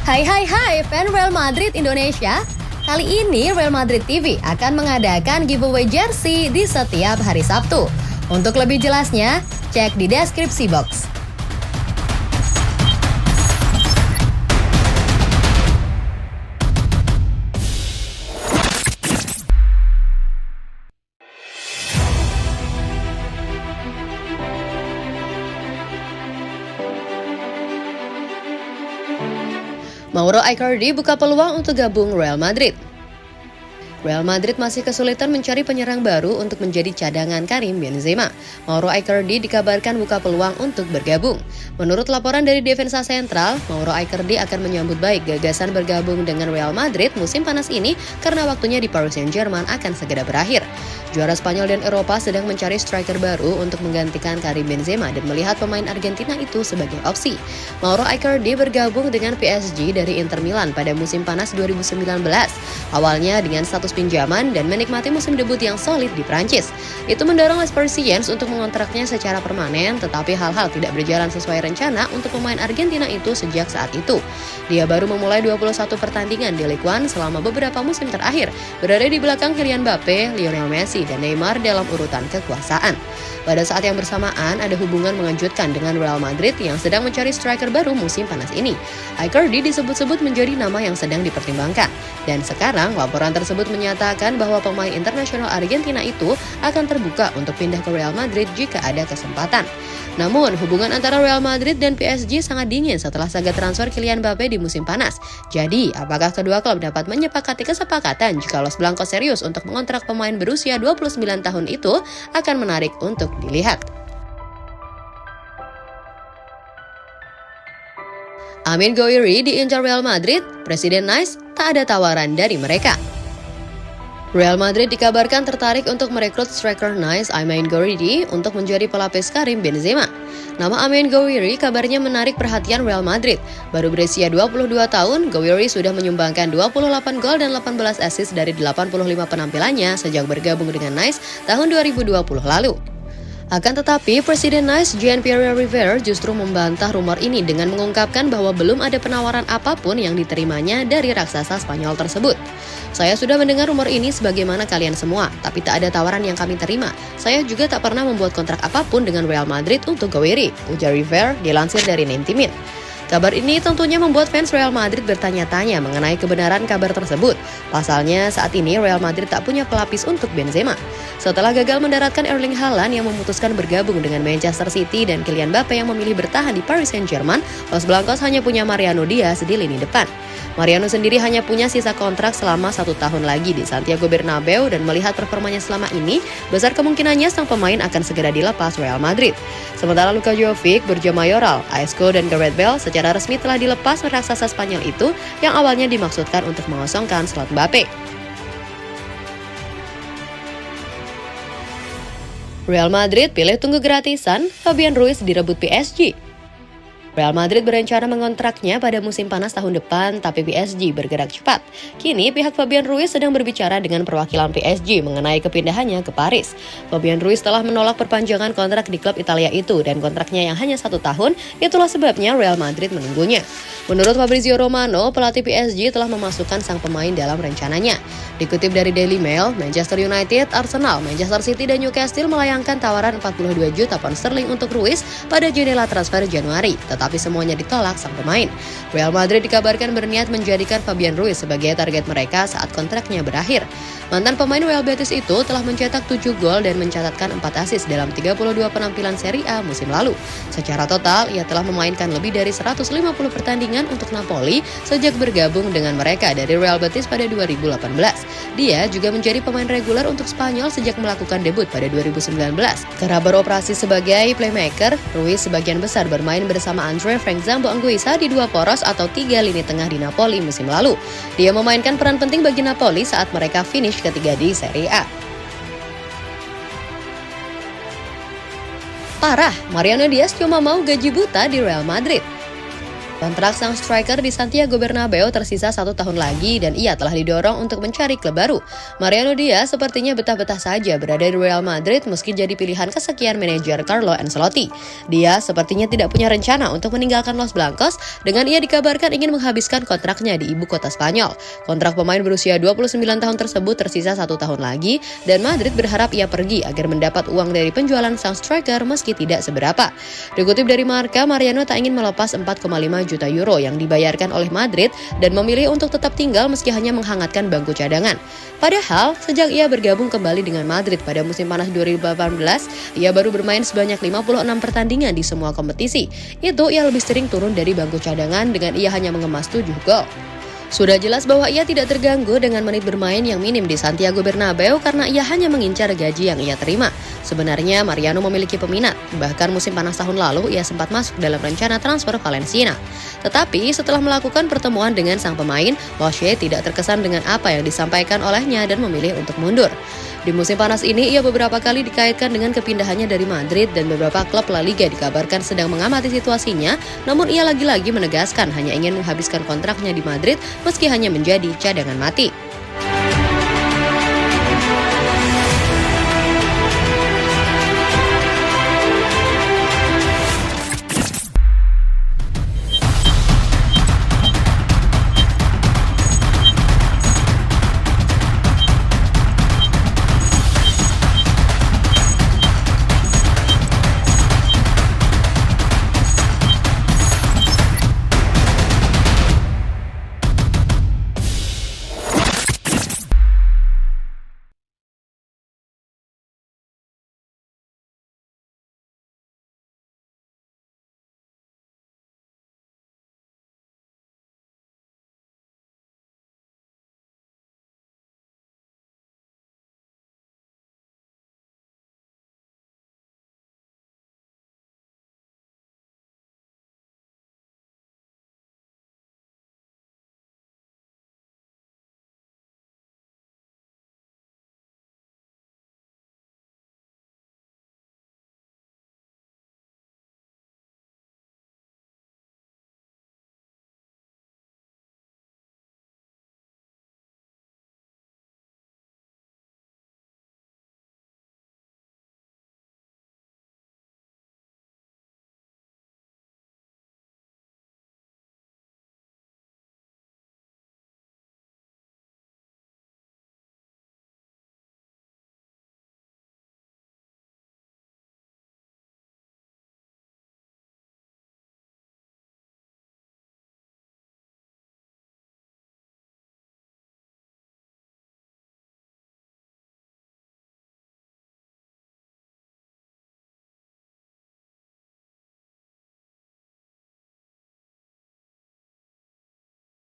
Hai fan Real Madrid Indonesia. Kali ini Real Madrid TV akan mengadakan giveaway jersey di setiap hari Sabtu. Untuk lebih jelasnya, cek di deskripsi box. Mauro Icardi buka peluang untuk gabung Real Madrid. Real Madrid masih kesulitan mencari penyerang baru untuk menjadi cadangan Karim Benzema. Mauro Icardi dikabarkan buka peluang untuk bergabung. Menurut laporan dari Defensa Sentral, Mauro Icardi akan menyambut baik gagasan bergabung dengan Real Madrid musim panas ini karena waktunya di Paris Saint-Germain akan segera berakhir. Juara Spanyol dan Eropa sedang mencari striker baru untuk menggantikan Karim Benzema dan melihat pemain Argentina itu sebagai opsi. Mauro Icardi bergabung dengan PSG dari Inter Milan pada musim panas 2019. Awalnya dengan status pinjaman dan menikmati musim debut yang solid di Prancis. Itu mendorong Les Parisiens untuk mengontraknya secara permanen, tetapi hal-hal tidak berjalan sesuai rencana untuk pemain Argentina itu sejak saat itu. Dia baru memulai 21 pertandingan di Ligue 1 selama beberapa musim terakhir, berada di belakang Kylian Mbappe, Lionel Messi, dan Neymar dalam urutan kekuasaan. Pada saat yang bersamaan, ada hubungan mengejutkan dengan Real Madrid yang sedang mencari striker baru musim panas ini. Icardi disebut-sebut menjadi nama yang sedang dipertimbangkan. Dan sekarang, laporan tersebut menyatakan bahwa pemain internasional Argentina itu akan terbuka untuk pindah ke Real Madrid jika ada kesempatan. Namun, hubungan antara Real Madrid dan PSG sangat dingin setelah saga transfer Kylian Mbappe di musim panas. Jadi, apakah kedua klub dapat menyepakati kesepakatan jika Los Blancos serius untuk mengontrak pemain berusia 29 tahun itu akan menarik untuk dilihat. Amine Gouiri diincar Real Madrid, Presiden Nice tak ada tawaran dari mereka. Real Madrid dikabarkan tertarik untuk merekrut striker Nice Amine Gouiri untuk menjadi pelapis Karim Benzema. Nama Amine Gouiri kabarnya menarik perhatian Real Madrid. Baru berusia 22 tahun, Gouiri sudah menyumbangkan 28 gol dan 18 assist dari 85 penampilannya sejak bergabung dengan Nice tahun 2020 lalu. Akan tetapi, Presiden Nice Jean-Pierre River justru membantah rumor ini dengan mengungkapkan bahwa belum ada penawaran apapun yang diterimanya dari raksasa Spanyol tersebut. Saya sudah mendengar rumor ini sebagaimana kalian semua, tapi tak ada tawaran yang kami terima. Saya juga tak pernah membuat kontrak apapun dengan Real Madrid untuk Gouiri, ujar River dilansir dari Nintimin. Kabar ini tentunya membuat fans Real Madrid bertanya-tanya mengenai kebenaran kabar tersebut. Pasalnya, saat ini Real Madrid tak punya pelapis untuk Benzema. Setelah gagal mendaratkan Erling Haaland yang memutuskan bergabung dengan Manchester City dan Kylian Mbappe yang memilih bertahan di Paris Saint-Germain, Los Blancos hanya punya Mariano Diaz di lini depan. Mariano sendiri hanya punya sisa kontrak selama 1 tahun lagi di Santiago Bernabeu dan melihat performanya selama ini, besar kemungkinannya sang pemain akan segera dilepas Real Madrid. Sementara Luka Jovic, Borja Mayoral, Isco, dan Gareth Bale secara resmi telah dilepas raksasa Spanyol itu yang awalnya dimaksudkan untuk mengosongkan slot Mbappe. Real Madrid pilih tunggu gratisan, Fabian Ruiz direbut PSG. Real Madrid berencana mengontraknya pada musim panas tahun depan, tapi PSG bergerak cepat. Kini pihak Fabian Ruiz sedang berbicara dengan perwakilan PSG mengenai kepindahannya ke Paris. Fabian Ruiz telah menolak perpanjangan kontrak di klub Italia itu dan kontraknya yang hanya 1 tahun, itulah sebabnya Real Madrid menunggunya. Menurut Fabrizio Romano, pelatih PSG telah memasukkan sang pemain dalam rencananya. Dikutip dari Daily Mail, Manchester United, Arsenal, Manchester City, dan Newcastle melayangkan tawaran 42 juta pound sterling untuk Ruiz pada jendela transfer Januari, tapi semuanya ditolak sang pemain. Real Madrid dikabarkan berniat menjadikan Fabian Ruiz sebagai target mereka saat kontraknya berakhir. Mantan pemain Real Betis itu telah mencetak 7 gol dan mencatatkan 4 assist dalam 32 penampilan Serie A musim lalu. Secara total, ia telah memainkan lebih dari 150 pertandingan untuk Napoli sejak bergabung dengan mereka dari Real Betis pada 2018. Dia juga menjadi pemain reguler untuk Spanyol sejak melakukan debut pada 2019. Karena beroperasi sebagai playmaker, Ruiz sebagian besar bermain bersama Andre Frank Zambo Anguissa di 2 poros atau 3 lini tengah di Napoli musim lalu. Dia memainkan peran penting bagi Napoli saat mereka finish ketiga di Serie A. Parah, Mariano Diaz cuma mau gaji buta di Real Madrid. Kontrak sang striker di Santiago Bernabeu tersisa 1 tahun lagi dan ia telah didorong untuk mencari klub baru. Mariano Diaz sepertinya betah-betah saja berada di Real Madrid meski jadi pilihan kesekian manajer Carlo Ancelotti. Diaz sepertinya tidak punya rencana untuk meninggalkan Los Blancos dengan ia dikabarkan ingin menghabiskan kontraknya di ibu kota Spanyol. Kontrak pemain berusia 29 tahun tersebut tersisa 1 tahun lagi dan Madrid berharap ia pergi agar mendapat uang dari penjualan sang striker meski tidak seberapa. Dikutip dari Marca, Mariano tak ingin melepas 4,5 juta euro yang dibayarkan oleh Madrid dan memilih untuk tetap tinggal meski hanya menghangatkan bangku cadangan. Padahal, sejak ia bergabung kembali dengan Madrid pada musim panas 2018, ia baru bermain sebanyak 56 pertandingan di semua kompetisi. Itu ia lebih sering turun dari bangku cadangan dengan ia hanya mengemas 7 gol. Sudah jelas bahwa ia tidak terganggu dengan menit bermain yang minim di Santiago Bernabeu karena ia hanya mengincar gaji yang ia terima. Sebenarnya Mariano memiliki peminat, bahkan musim panas tahun lalu ia sempat masuk dalam rencana transfer Valencia. Tetapi setelah melakukan pertemuan dengan sang pemain, Moshé tidak terkesan dengan apa yang disampaikan olehnya dan memilih untuk mundur. Di musim panas ini, ia beberapa kali dikaitkan dengan kepindahannya dari Madrid dan beberapa klub La Liga dikabarkan sedang mengamati situasinya, namun ia lagi-lagi menegaskan hanya ingin menghabiskan kontraknya di Madrid meski hanya menjadi cadangan mati.